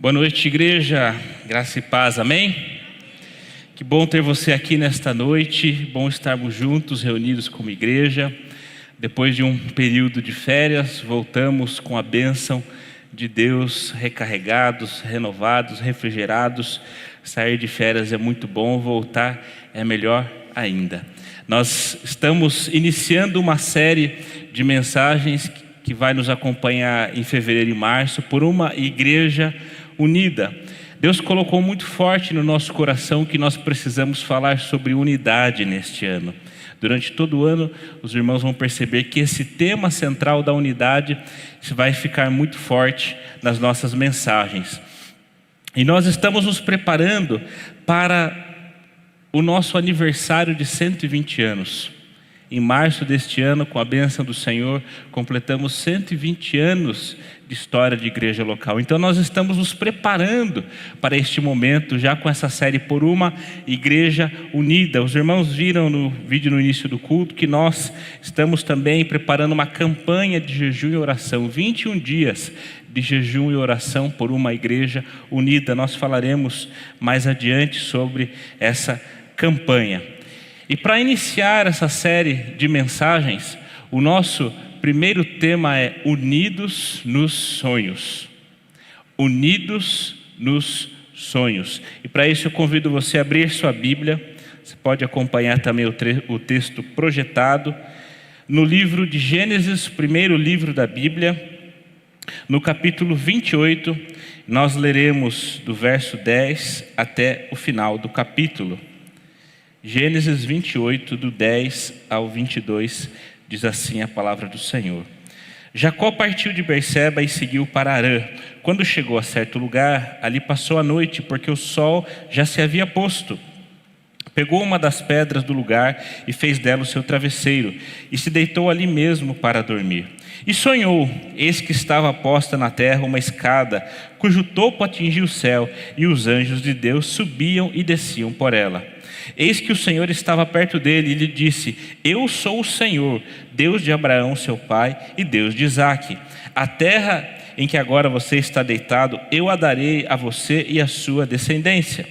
Boa noite, igreja, graça e paz, amém? Que bom ter você aqui nesta noite, bom estarmos juntos, reunidos como igreja. Depois de um período de férias, voltamos com a bênção de Deus, recarregados, renovados, refrigerados. Sair de férias é muito bom, voltar é melhor ainda. Nós estamos iniciando uma série de mensagens que vai nos acompanhar em fevereiro e março, por uma igreja unida. Deus colocou muito forte no nosso coração que nós precisamos falar sobre unidade neste ano. Durante todo o ano, os irmãos vão perceber que esse tema central da unidade vai ficar muito forte nas nossas mensagens. E nós estamos nos preparando para o nosso aniversário de 120 anos. Em março deste ano, com a bênção do Senhor, completamos 120 anos de história de igreja local. Então nós estamos nos preparando para este momento, já com essa série Por uma Igreja Unida. Os irmãos viram no vídeo no início do culto que nós estamos também preparando uma campanha de jejum e oração, 21 dias de jejum e oração por uma igreja unida. Nós falaremos mais adiante sobre essa campanha. E para iniciar essa série de mensagens, o nosso primeiro tema é Unidos nos Sonhos. Unidos nos Sonhos. E para isso eu convido você a abrir sua Bíblia. Você pode acompanhar também o texto projetado no livro de Gênesis, primeiro livro da Bíblia, no capítulo 28. Nós leremos do verso 10 até o final do capítulo. Gênesis 28, do 10 ao 22, diz assim a palavra do Senhor. Jacó partiu de Berseba e seguiu para Harã. Quando chegou a certo lugar, ali passou a noite, porque o sol já se havia posto. Pegou uma das pedras do lugar e fez dela o seu travesseiro, e se deitou ali mesmo para dormir. E sonhou, eis que estava posta na terra uma escada, cujo topo atingia o céu, e os anjos de Deus subiam e desciam por ela. Eis que o Senhor estava perto dele e lhe disse: Eu sou o Senhor, Deus de Abraão seu pai e Deus de Isaque. A terra em que agora você está deitado, eu a darei a você e a sua descendência.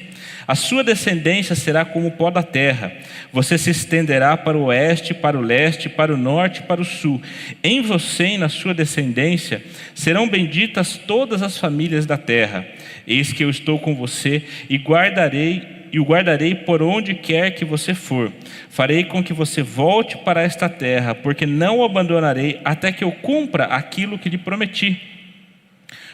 A sua descendência será como o pó da terra. Você se estenderá para o oeste, para o leste, para o norte e para o sul. Em você e na sua descendência serão benditas todas as famílias da terra. Eis que eu estou com você e o guardarei por onde quer que você for. Farei com que você volte para esta terra, porque não o abandonarei até que eu cumpra aquilo que lhe prometi.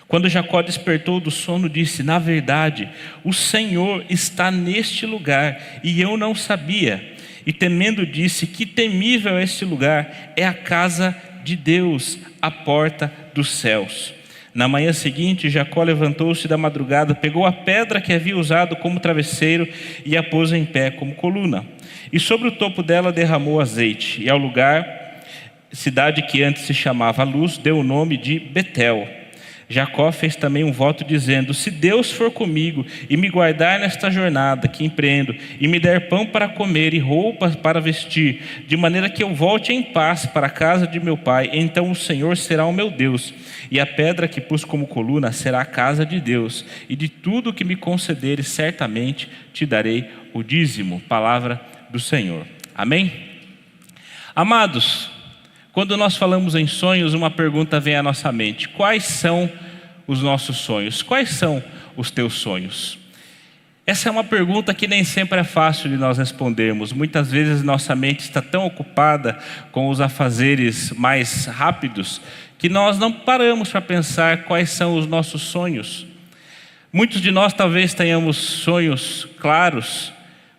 Quando Jacó despertou do sono, disse: Na verdade, o Senhor está neste lugar, e eu não sabia. E temendo disse: Que temível é este lugar! É a casa de Deus, a porta dos céus. Na manhã seguinte, Jacó levantou-se da madrugada, pegou a pedra que havia usado como travesseiro e a pôs em pé como coluna. E sobre o topo dela derramou azeite. E ao lugar, cidade que antes se chamava Luz, deu o nome de Betel. Jacó fez também um voto dizendo: Se Deus for comigo e me guardar nesta jornada que empreendo, e me der pão para comer e roupas para vestir, de maneira que eu volte em paz para a casa de meu pai, então o Senhor será o meu Deus, e a pedra que pus como coluna será a casa de Deus, e de tudo que me concederes certamente te darei o dízimo. Palavra do Senhor. Amém? Amados, quando nós falamos em sonhos, uma pergunta vem à nossa mente: quais são os nossos sonhos? Quais são os teus sonhos? Essa é uma pergunta que nem sempre é fácil de nós respondermos. Muitas vezes nossa mente está tão ocupada com os afazeres mais rápidos que nós não paramos para pensar quais são os nossos sonhos. Muitos de nós talvez tenhamos sonhos claros,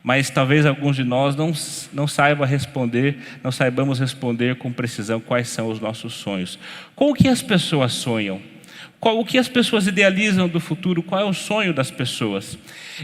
mas talvez alguns de nós não saibamos responder com precisão quais são os nossos sonhos. Com o que as pessoas sonham? O que as pessoas idealizam do futuro? Qual é o sonho das pessoas?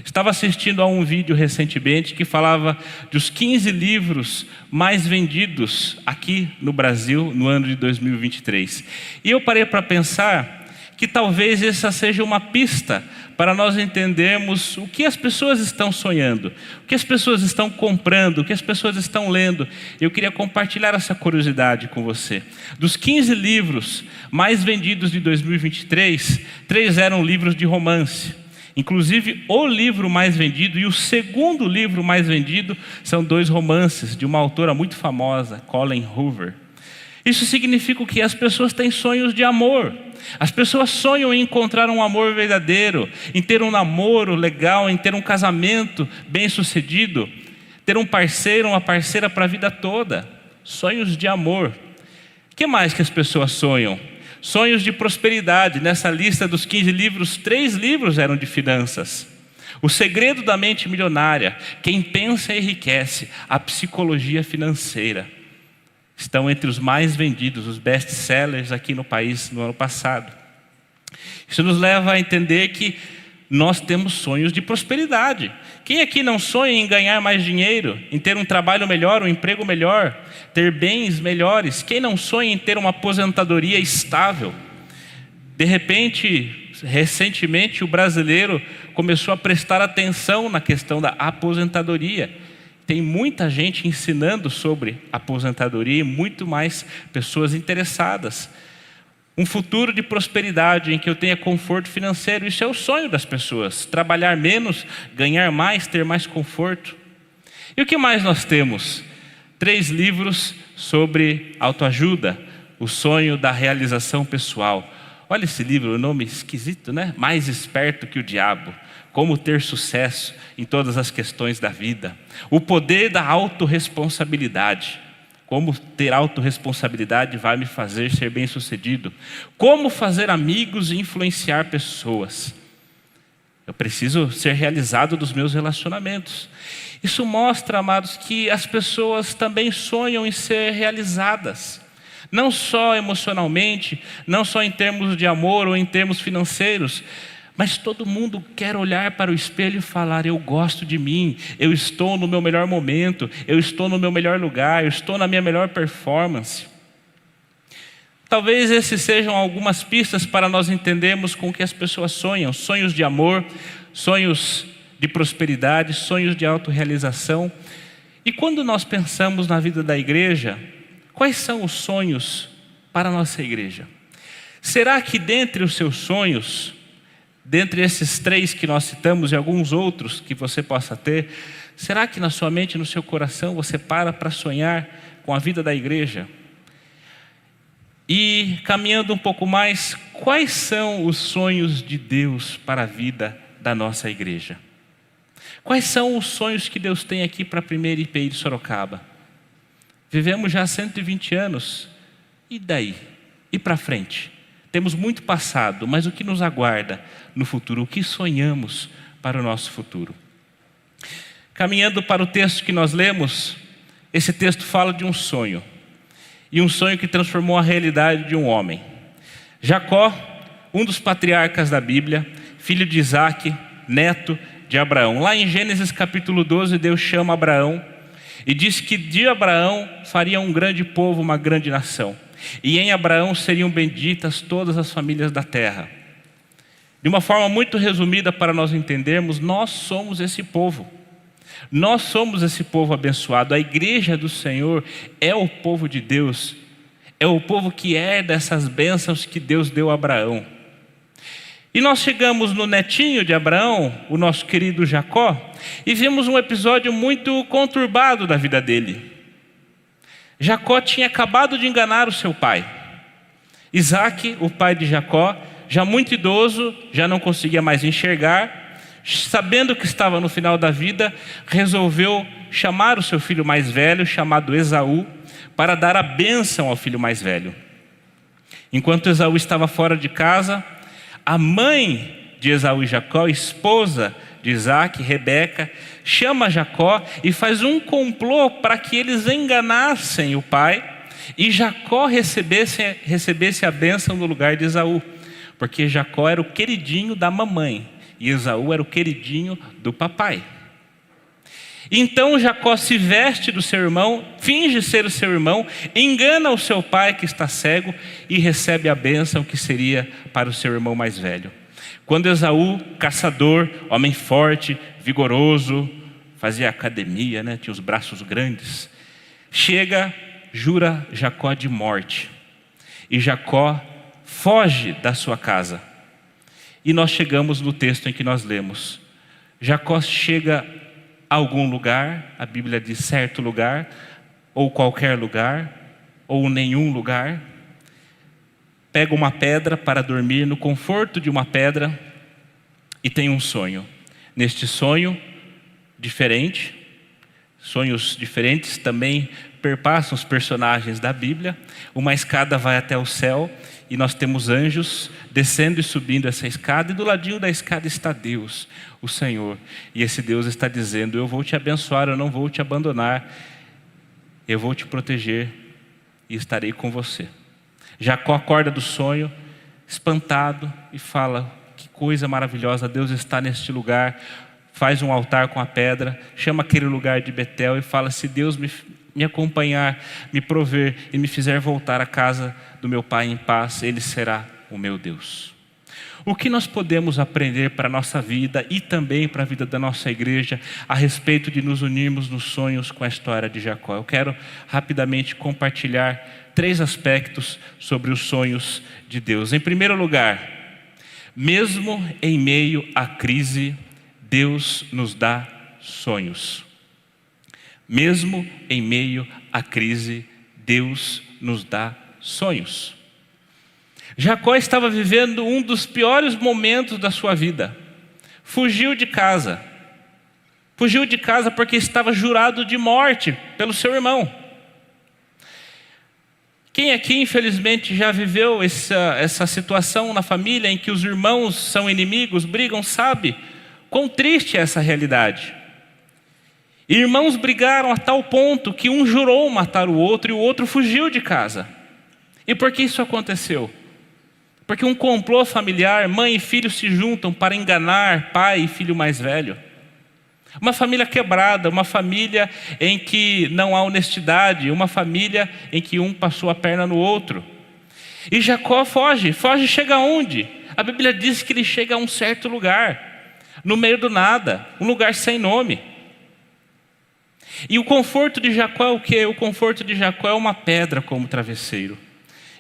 Estava assistindo a um vídeo recentemente que falava dos 15 livros mais vendidos aqui no Brasil no ano de 2023. E eu parei para pensar que talvez essa seja uma pista para nós entendermos o que as pessoas estão sonhando, o que as pessoas estão comprando, o que as pessoas estão lendo. Eu queria compartilhar essa curiosidade com você. Dos 15 livros mais vendidos de 2023, 3 eram livros de romance. Inclusive, o livro mais vendido e o segundo livro mais vendido são 2 romances de uma autora muito famosa, Colleen Hoover. Isso significa que as pessoas têm sonhos de amor. As pessoas sonham em encontrar um amor verdadeiro, em ter um namoro legal, em ter um casamento bem-sucedido, ter um parceiro, uma parceira para a vida toda. Sonhos de amor. O que mais que as pessoas sonham? Sonhos de prosperidade. Nessa lista dos 15 livros, 3 livros eram de finanças. O Segredo da Mente Milionária, Quem Pensa Enriquece, a Psicologia Financeira. Estão entre os mais vendidos, os best-sellers aqui no país no ano passado. Isso nos leva a entender que nós temos sonhos de prosperidade. Quem aqui não sonha em ganhar mais dinheiro, em ter um trabalho melhor, um emprego melhor, ter bens melhores? Quem não sonha em ter uma aposentadoria estável? De repente, recentemente, o brasileiro começou a prestar atenção na questão da aposentadoria. Tem muita gente ensinando sobre aposentadoria e muito mais pessoas interessadas. Um futuro de prosperidade em que eu tenha conforto financeiro, isso é o sonho das pessoas. Trabalhar menos, ganhar mais, ter mais conforto. E o que mais nós temos? 3 livros sobre autoajuda, o sonho da realização pessoal. Olha esse livro, o nome esquisito, né? Mais Esperto que o Diabo. Como ter sucesso em todas as questões da vida. O poder da autorresponsabilidade. Como ter autorresponsabilidade vai me fazer ser bem-sucedido. Como fazer amigos e influenciar pessoas. Eu preciso ser realizado dos meus relacionamentos. Isso mostra, amados, que as pessoas também sonham em ser realizadas. Não só emocionalmente, não só em termos de amor ou em termos financeiros, mas todo mundo quer olhar para o espelho e falar: eu gosto de mim, eu estou no meu melhor momento, eu estou no meu melhor lugar, eu estou na minha melhor performance. Talvez esses sejam algumas pistas para nós entendermos com o que as pessoas sonham. Sonhos de amor, sonhos de prosperidade, sonhos de autorrealização. E quando nós pensamos na vida da igreja, quais são os sonhos para a nossa igreja? Será que dentre os seus sonhos, dentre esses 3 que nós citamos e alguns outros que você possa ter, será que na sua mente, no seu coração, você para sonhar com a vida da igreja? E caminhando um pouco mais, quais são os sonhos de Deus para a vida da nossa igreja? Quais são os sonhos que Deus tem aqui para a primeira IPI de Sorocaba? Vivemos já 120 anos, e daí? E para frente? Temos muito passado, mas o que nos aguarda no futuro? O que sonhamos para o nosso futuro? Caminhando para o texto que nós lemos, esse texto fala de um sonho. E um sonho que transformou a realidade de um homem. Jacó, um dos patriarcas da Bíblia, filho de Isaac, neto de Abraão. Lá em Gênesis capítulo 12, Deus chama Abraão e diz que de Abraão faria um grande povo, uma grande nação. E em Abraão seriam benditas todas as famílias da terra. De uma forma muito resumida para nós entendermos, nós somos esse povo. Nós somos esse povo abençoado. A igreja do Senhor é o povo de Deus. É o povo que herda essas bênçãos que Deus deu a Abraão. E nós chegamos no netinho de Abraão, o nosso querido Jacó, e vimos um episódio muito conturbado da vida dele. Jacó tinha acabado de enganar o seu pai. Isaac, o pai de Jacó, já muito idoso, já não conseguia mais enxergar, sabendo que estava no final da vida, resolveu chamar o seu filho mais velho, chamado Esaú, para dar a bênção ao filho mais velho. Enquanto Esaú estava fora de casa, a mãe de Esaú e Jacó, esposa de Isaac, Rebeca, chama Jacó e faz um complô para que eles enganassem o pai e Jacó recebesse a bênção no lugar de Esaú, porque Jacó era o queridinho da mamãe e Esaú era o queridinho do papai. Então Jacó se veste do seu irmão, finge ser o seu irmão, engana o seu pai que está cego e recebe a bênção que seria para o seu irmão mais velho. Quando Esaú, caçador, homem forte, vigoroso, fazia academia, tinha os braços grandes, chega, jura Jacó de morte. E Jacó foge da sua casa. E nós chegamos no texto em que nós lemos. Jacó chega a algum lugar, a Bíblia diz certo lugar, ou qualquer lugar, ou nenhum lugar. Pega uma pedra para dormir no conforto de uma pedra e tem um sonho. Neste sonho diferente, sonhos diferentes também perpassam os personagens da Bíblia. Uma escada vai até o céu e nós temos anjos descendo e subindo essa escada, e do ladinho da escada está Deus, o Senhor. E esse Deus está dizendo: eu vou te abençoar, eu não vou te abandonar, eu vou te proteger e estarei com você. Jacó acorda do sonho, espantado, e fala: que coisa maravilhosa, Deus está neste lugar. Faz um altar com a pedra, chama aquele lugar de Betel e fala: se Deus me acompanhar, me prover e me fizer voltar à casa do meu pai em paz, Ele será o meu Deus. O que nós podemos aprender para a nossa vida e também para a vida da nossa igreja a respeito de nos unirmos nos sonhos com a história de Jacó? Eu quero rapidamente compartilhar 3 aspectos sobre os sonhos de Deus. Em primeiro lugar, mesmo em meio à crise, Deus nos dá sonhos. Mesmo em meio à crise, Deus nos dá sonhos. Jacó estava vivendo um dos piores momentos da sua vida. Fugiu de casa. Fugiu de casa porque estava jurado de morte pelo seu irmão. Quem aqui, infelizmente, já viveu essa situação na família em que os irmãos são inimigos, brigam, sabe quão triste é essa realidade. Irmãos brigaram a tal ponto que um jurou matar o outro e o outro fugiu de casa. E por que isso aconteceu? Porque um complô familiar, mãe e filho se juntam para enganar pai e filho mais velho. Uma família quebrada, uma família em que não há honestidade, uma família em que um passou a perna no outro. E Jacó foge chega aonde? A Bíblia diz que ele chega a um certo lugar, no meio do nada, um lugar sem nome. E o conforto de Jacó é o quê? O conforto de Jacó é uma pedra como travesseiro.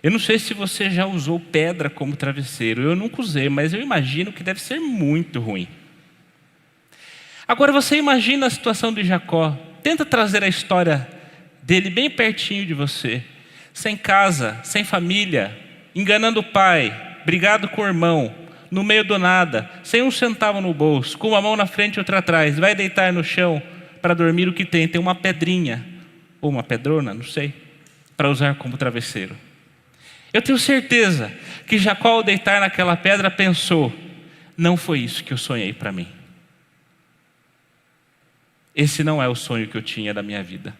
Eu não sei se você já usou pedra como travesseiro. Eu nunca usei, mas eu imagino que deve ser muito ruim. Agora você imagina a situação de Jacó. Tenta trazer a história dele bem pertinho de você. Sem casa, sem família, enganando o pai, brigado com o irmão, no meio do nada, sem um centavo no bolso, com uma mão na frente e outra atrás. Vai deitar no chão para dormir, o que tem? Tem uma pedrinha, ou uma pedrona, não sei, para usar como travesseiro. Eu tenho certeza que Jacó, ao deitar naquela pedra, pensou: não foi isso que eu sonhei para mim. Esse não é o sonho que eu tinha da minha vida.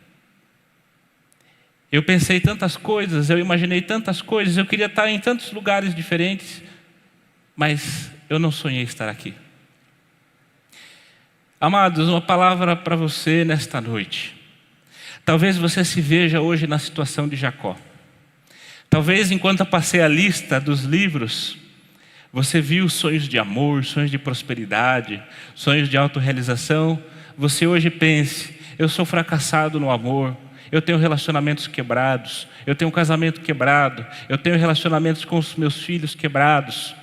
Eu pensei tantas coisas, eu imaginei tantas coisas, eu queria estar em tantos lugares diferentes, mas eu não sonhei estar aqui. Amados, uma palavra para você nesta noite. Talvez você se veja hoje na situação de Jacó. Talvez enquanto eu passei a lista dos livros, você viu sonhos de amor, sonhos de prosperidade, sonhos de autorrealização. Você hoje pense: eu sou fracassado no amor, eu tenho relacionamentos quebrados, eu tenho um casamento quebrado, eu tenho relacionamentos com os meus filhos quebrados,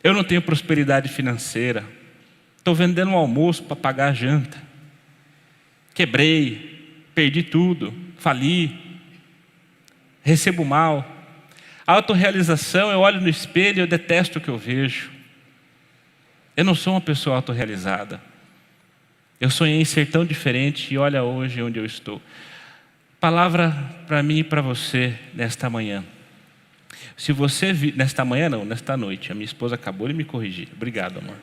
eu não tenho prosperidade financeira, estou vendendo um almoço para pagar a janta, quebrei, perdi tudo, fali, recebo mal. A autorrealização, eu olho no espelho e eu detesto o que eu vejo. Eu não sou uma pessoa autorrealizada. Eu sonhei em ser tão diferente e olha hoje onde eu estou. Palavra para mim e para você nesta manhã. Se você nesta manhã não, nesta noite. A minha esposa acabou de me corrigir. Obrigado, amor.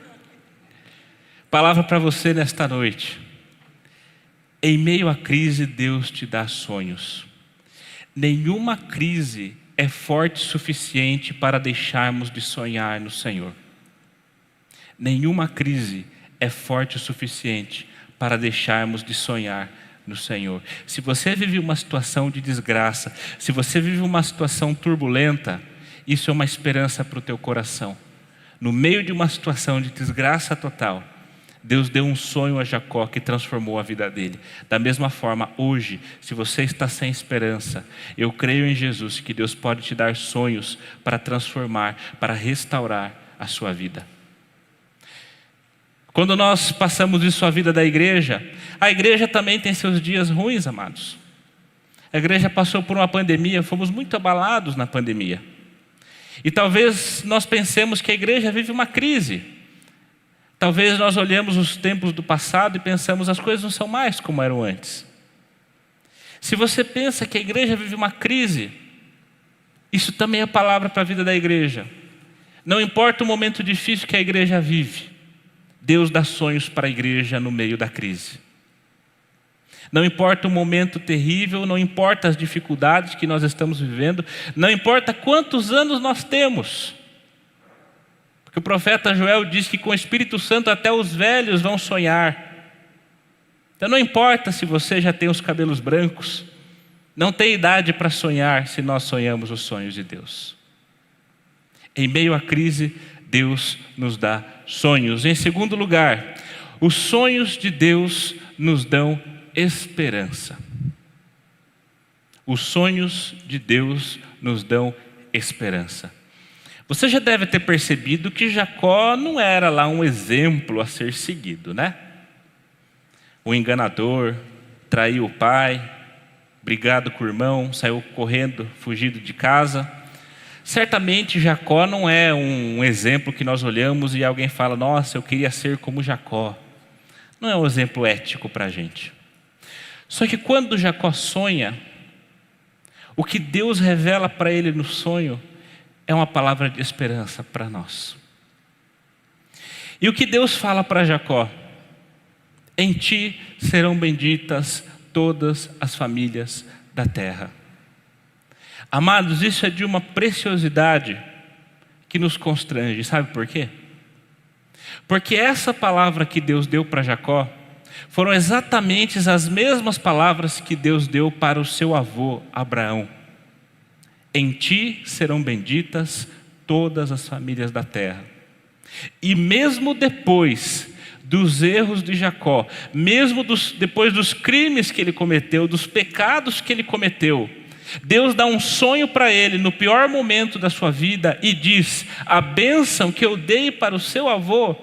Palavra para você nesta noite. Em meio à crise, Deus te dá sonhos. Nenhuma crise é forte o suficiente para deixarmos de sonhar no Senhor. Nenhuma crise é forte o suficiente para deixarmos de sonhar no Senhor. Se você vive uma situação de desgraça, se você vive uma situação turbulenta, isso é uma esperança para o teu coração. No meio de uma situação de desgraça total, Deus deu um sonho a Jacó que transformou a vida dele. Da mesma forma, hoje, se você está sem esperança, eu creio em Jesus que Deus pode te dar sonhos para transformar, para restaurar a sua vida. Quando nós passamos isso à vida da igreja, a igreja também tem seus dias ruins, amados. A igreja passou por uma pandemia, fomos muito abalados na pandemia. E talvez nós pensemos que a igreja vive uma crise. Talvez nós olhemos os tempos do passado e pensamos as coisas não são mais como eram antes. Se você pensa que a igreja vive uma crise, isso também é palavra para a vida da igreja. Não importa o momento difícil que a igreja vive, Deus dá sonhos para a igreja no meio da crise. Não importa o momento terrível, não importa as dificuldades que nós estamos vivendo, não importa quantos anos nós temos. Porque o profeta Joel diz que com o Espírito Santo até os velhos vão sonhar. Então não importa se você já tem os cabelos brancos, não tem idade para sonhar se nós sonhamos os sonhos de Deus. Em meio à crise, Deus nos dá sonhos. Em segundo lugar, os sonhos de Deus nos dão esperança. Os sonhos de Deus nos dão esperança. Você já deve ter percebido que Jacó não era lá um exemplo a ser seguido, né? O enganador, traiu o pai, brigado com o irmão, saiu correndo, fugido de casa. Certamente Jacó não é um exemplo que nós olhamos e alguém fala, nossa, eu queria ser como Jacó. Não é um exemplo ético para a gente. Só que quando Jacó sonha, o que Deus revela para ele no sonho é uma palavra de esperança para nós. E o que Deus fala para Jacó? Em ti serão benditas todas as famílias da terra. Amados, isso é de uma preciosidade que nos constrange. Sabe por quê? Porque essa palavra que Deus deu para Jacó foram exatamente as mesmas palavras que Deus deu para o seu avô Abraão. Em ti serão benditas todas as famílias da terra. E mesmo depois dos erros de Jacó, mesmo depois dos crimes que ele cometeu, dos pecados que ele cometeu, Deus dá um sonho para ele no pior momento da sua vida e diz, a bênção que eu dei para o seu avô,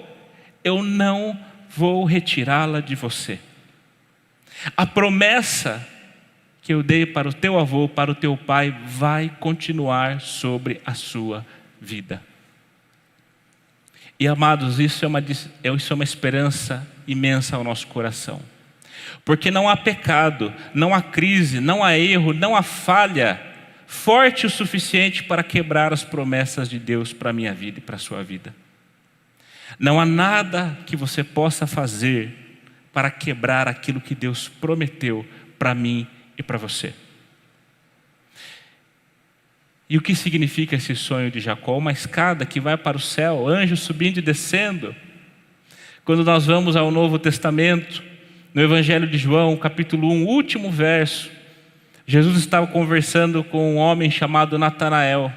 eu não vou retirá-la de você. A promessa que eu dei para o teu avô, para o teu pai, vai continuar sobre a sua vida. E amados, isso é uma esperança imensa ao nosso coração. Porque não há pecado, não há crise, não há erro, não há falha forte o suficiente para quebrar as promessas de Deus para a minha vida e para a sua vida. Não há nada que você possa fazer para quebrar aquilo que Deus prometeu para mim e para você. E o que significa esse sonho de Jacó? Uma escada que vai para o céu, anjos subindo e descendo. Quando nós vamos ao Novo Testamento, no Evangelho de João, capítulo 1, último verso, Jesus estava conversando com um homem chamado Natanael,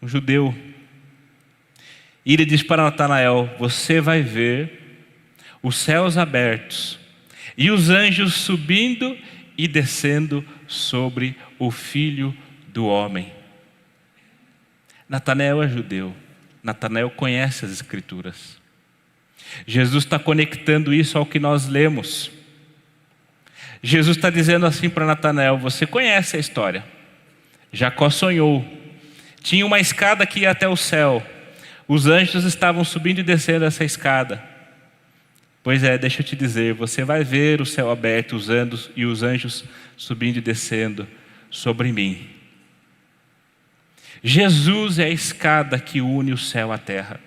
um judeu. E ele diz para Natanael, você vai ver os céus abertos e os anjos subindo e descendo sobre o Filho do Homem. Natanael é judeu, Natanael conhece as Escrituras. Jesus está conectando isso ao que nós lemos. Jesus está dizendo assim para Natanael, você conhece a história. Jacó sonhou, tinha uma escada que ia até o céu, os anjos estavam subindo e descendo essa escada. Pois é, deixa eu te dizer, você vai ver o céu aberto, os anjos subindo e descendo sobre mim. Jesus é a escada que une o céu à terra.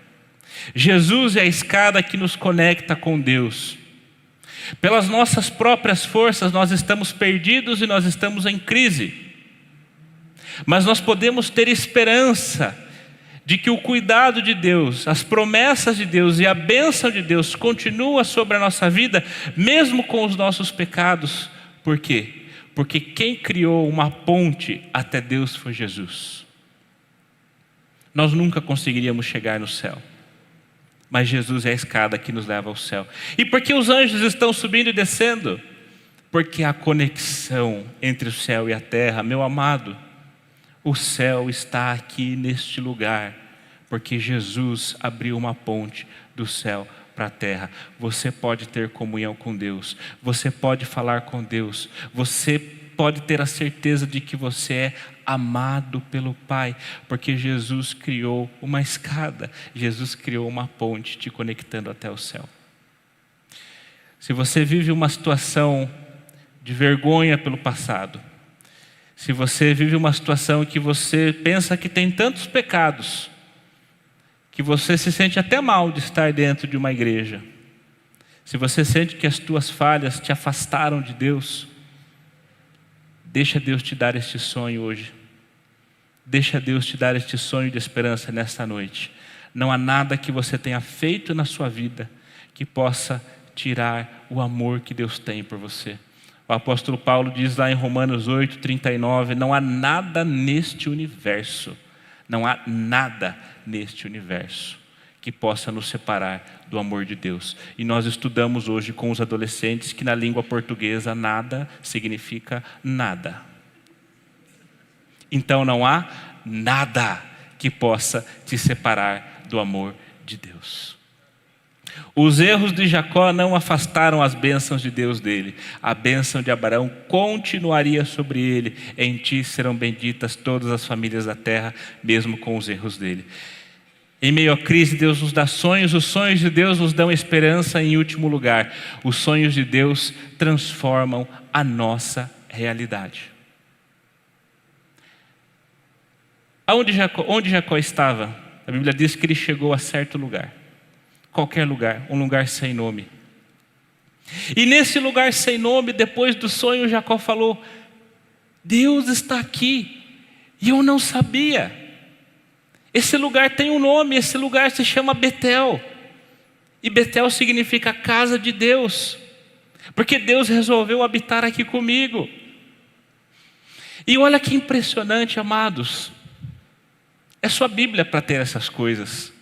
Jesus é a escada que nos conecta com Deus. Pelas nossas próprias forças nós estamos perdidos e nós estamos em crise. Mas nós podemos ter esperança de que o cuidado de Deus, as promessas de Deus e a bênção de Deus continua sobre a nossa vida, mesmo com os nossos pecados. Por quê? Porque quem criou uma ponte até Deus foi Jesus. Nós nunca conseguiríamos chegar no céu, mas Jesus é a escada que nos leva ao céu. E por que os anjos estão subindo e descendo? Porque há conexão entre o céu e a terra, meu amado. O céu está aqui neste lugar, porque Jesus abriu uma ponte do céu para a terra. Você pode ter comunhão com Deus, você pode falar com Deus, você pode ter a certeza de que você é amado pelo Pai, porque Jesus criou uma escada, Jesus criou uma ponte te conectando até o céu. Se você vive uma situação de vergonha pelo passado, se você vive uma situação que você pensa que tem tantos pecados, que você se sente até mal de estar dentro de uma igreja, se você sente que as tuas falhas te afastaram de Deus, deixa Deus te dar este sonho hoje. Deixa Deus te dar este sonho de esperança nesta noite. Não há nada que você tenha feito na sua vida que possa tirar o amor que Deus tem por você. O apóstolo Paulo diz lá em Romanos 8:39, não há nada neste universo, não há nada neste universo que possa nos separar do amor de Deus. E nós estudamos hoje com os adolescentes que na língua portuguesa nada significa nada. Então não há nada que possa te separar do amor de Deus. Os erros de Jacó não afastaram as bênçãos de Deus dele. A bênção de Abraão continuaria sobre ele. Em ti serão benditas todas as famílias da terra, mesmo com os erros dele. Em meio à crise, Deus nos dá sonhos. Os sonhos de Deus nos dão esperança. Em último lugar, os sonhos de Deus transformam a nossa realidade. Onde Jacó estava? A Bíblia diz que ele chegou a certo lugar. Qualquer lugar, um lugar sem nome. E nesse lugar sem nome, depois do sonho, Jacó falou: Deus está aqui e eu não sabia. Esse lugar tem um nome, esse lugar se chama Betel. E Betel significa casa de Deus, porque Deus resolveu habitar aqui comigo. E olha que impressionante, amados. É sua Bíblia para ter essas coisas.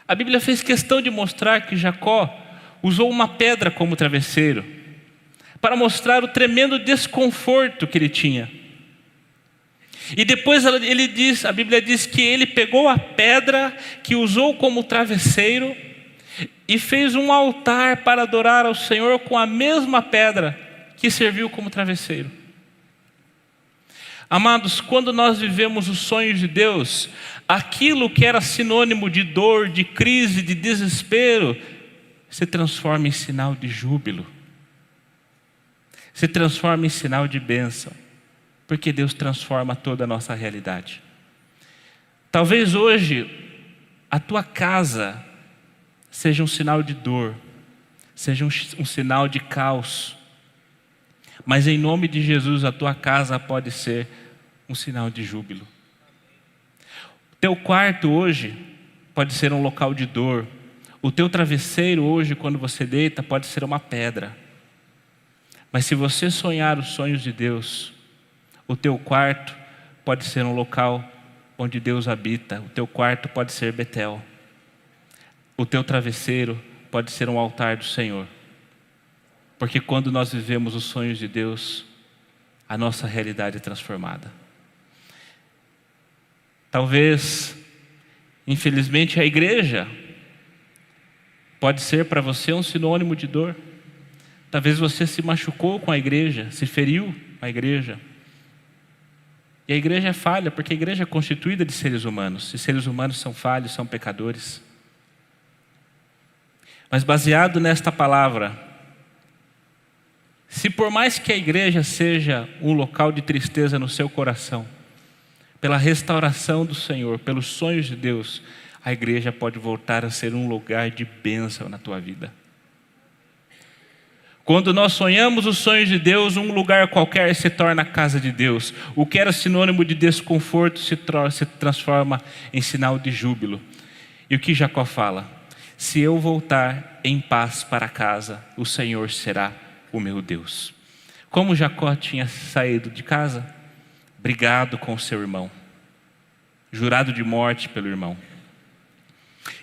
A Bíblia fez questão de mostrar que Jacó usou uma pedra como travesseiro, para mostrar o tremendo desconforto que ele tinha. E depois a Bíblia diz que ele pegou a pedra que usou como travesseiro e fez um altar para adorar ao Senhor com a mesma pedra que serviu como travesseiro. Amados, quando nós vivemos os sonhos de Deus, aquilo que era sinônimo de dor, de crise, de desespero, se transforma em sinal de júbilo, se transforma em sinal de bênção, porque Deus transforma toda a nossa realidade. Talvez hoje a tua casa seja um sinal de dor, seja um sinal de caos, mas em nome de Jesus a tua casa pode ser um sinal de júbilo. Teu quarto hoje pode ser um local de dor. O teu travesseiro hoje, quando você deita, pode ser uma pedra. Mas se você sonhar os sonhos de Deus, o teu quarto pode ser um local onde Deus habita. O teu quarto pode ser Betel. O teu travesseiro pode ser um altar do Senhor. Porque quando nós vivemos os sonhos de Deus, a nossa realidade é transformada. Talvez, infelizmente, a igreja pode ser para você um sinônimo de dor. Talvez você se machucou com a igreja, se feriu com a igreja. E a igreja é falha, porque a igreja é constituída de seres humanos. E seres humanos são falhos, são pecadores. Mas baseado nesta palavra, se por mais que a igreja seja um local de tristeza no seu coração, pela restauração do Senhor, pelos sonhos de Deus, a igreja pode voltar a ser um lugar de bênção na tua vida. Quando nós sonhamos os sonhos de Deus, um lugar qualquer se torna a casa de Deus. O que era sinônimo de desconforto se transforma em sinal de júbilo. E o que Jacó fala? Se eu voltar em paz para casa, o Senhor será o meu Deus. Como Jacó tinha saído de casa? Brigado com o seu irmão, jurado de morte pelo irmão.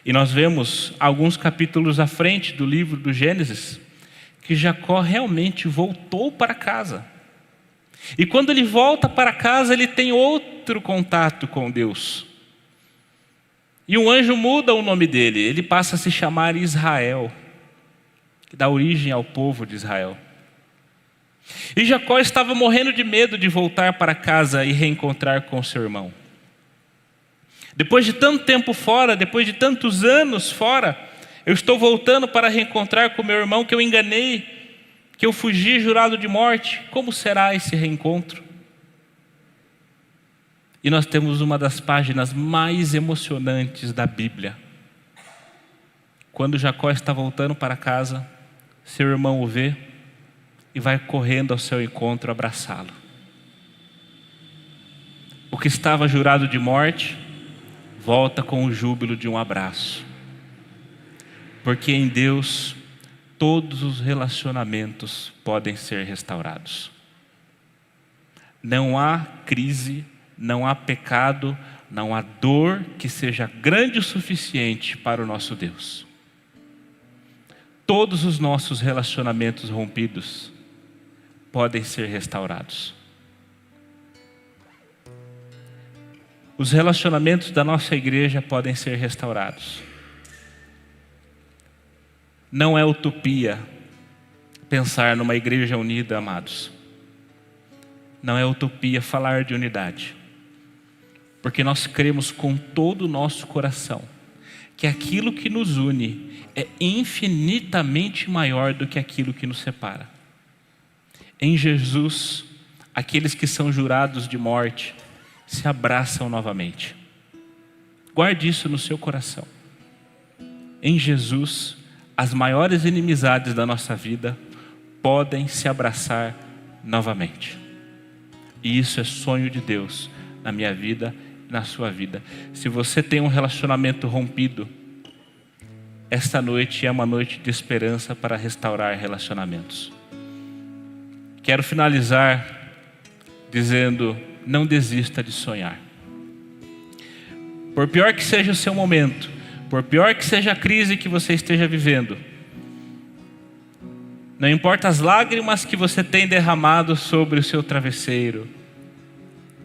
E nós vemos alguns capítulos à frente do livro do Gênesis, que Jacó realmente voltou para casa. E quando ele volta para casa, ele tem outro contato com Deus. E um anjo muda o nome dele, ele passa a se chamar Israel, que dá origem ao povo de Israel. E Jacó estava morrendo de medo de voltar para casa e reencontrar com seu irmão. Depois de tanto tempo fora, depois de tantos anos fora, eu estou voltando para reencontrar com meu irmão que eu enganei, que eu fugi jurado de morte. Como será esse reencontro? E nós temos uma das páginas mais emocionantes da Bíblia. Quando Jacó está voltando para casa, seu irmão o vê e vai correndo ao seu encontro abraçá-lo. O que estava jurado de morte volta com o júbilo de um abraço. Porque em Deus todos os relacionamentos podem ser restaurados. Não há crise, não há pecado, não há dor que seja grande o suficiente para o nosso Deus. Todos os nossos relacionamentos rompidos podem ser restaurados. Os relacionamentos da nossa igreja podem ser restaurados. Não é utopia pensar numa igreja unida, amados. Não é utopia falar de unidade. Porque nós cremos com todo o nosso coração que aquilo que nos une é infinitamente maior do que aquilo que nos separa. Em Jesus, aqueles que são jurados de morte se abraçam novamente. Guarde isso no seu coração. Em Jesus, as maiores inimizades da nossa vida podem se abraçar novamente. E isso é sonho de Deus na minha vida e na sua vida. Se você tem um relacionamento rompido, esta noite é uma noite de esperança para restaurar relacionamentos. Quero finalizar dizendo: não desista de sonhar. Por pior que seja o seu momento, por pior que seja a crise que você esteja vivendo, não importa as lágrimas que você tem derramado sobre o seu travesseiro,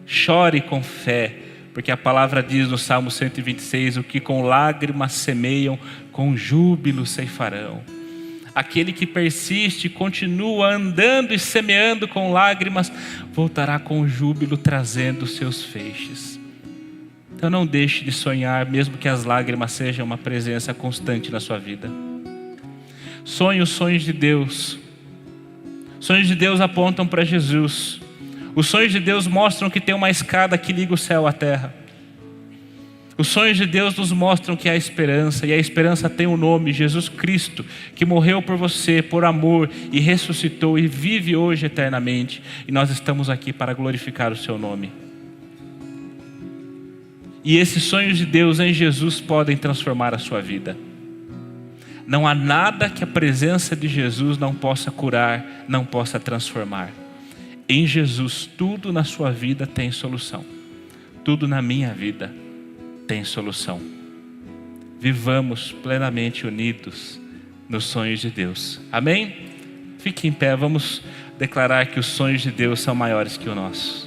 chore com fé, porque a palavra diz no Salmo 126, o que com lágrimas semeiam, com júbilo ceifarão. Aquele que persiste, continua andando e semeando com lágrimas, voltará com júbilo trazendo os seus feixes. Então não deixe de sonhar, mesmo que as lágrimas sejam uma presença constante na sua vida. Sonhe os sonhos de Deus. Os sonhos de Deus apontam para Jesus. Os sonhos de Deus mostram que tem uma escada que liga o céu à terra. Os sonhos de Deus nos mostram que há esperança, e a esperança tem um nome: Jesus Cristo, que morreu por você, por amor, e ressuscitou e vive hoje eternamente. E nós estamos aqui para glorificar o seu nome. E esses sonhos de Deus em Jesus podem transformar a sua vida. Não há nada que a presença de Jesus não possa curar, não possa transformar. Em Jesus, tudo na sua vida tem solução. Tudo na minha vida tem solução. Vivamos plenamente unidos nos sonhos de Deus. Amém? Fique em pé, vamos declarar que os sonhos de Deus são maiores que os nossos.